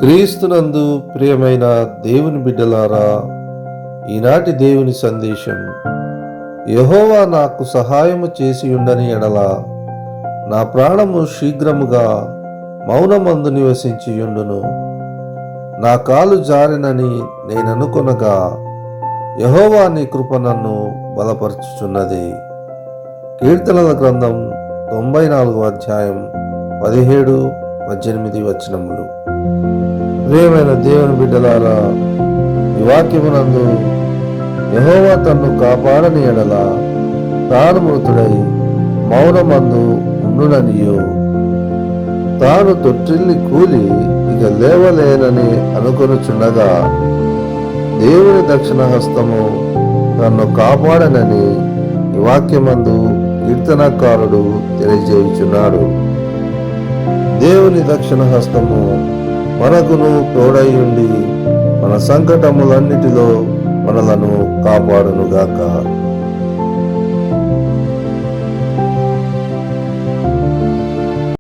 క్రీస్తునందు ప్రియమైన దేవుని బిడ్డలారా, ఈనాటి దేవుని సందేశం. యెహోవా నాకు సహాయము చేసి ఉండని ఎడల నా ప్రాణము శీఘ్రముగా మౌనమందు నివసించియుండును. నా కాలు జారినని నేననుకొనగా యెహోవా నీ కృప నన్ను బలపరచుచున్నది. కీర్తనల గ్రంథం 94వ అధ్యాయం 17-18 వచనములు. ప్రియమైన దేవుని బిడ్డలారా, ఈ వాక్యమునందు యెహోవా తన్ను కాపాడని ఎడల తాను మృతుడై మౌనమందు ఉండుననియు, తాను తొట్టిల్లి కూలి ఇక లేవలేనని అనుకొనుచుండగా దేవుని దక్షిణ హస్తము తన్ను కాపాడనని ఈ వాక్యమందు కీర్తనకారుడు తెలియజేయుచున్నాడు. దేవుని దక్షిణ హస్తము మనకును తోడైయుండి మన సంకటములన్నిటిలో మనలను కాపాడునుగాక.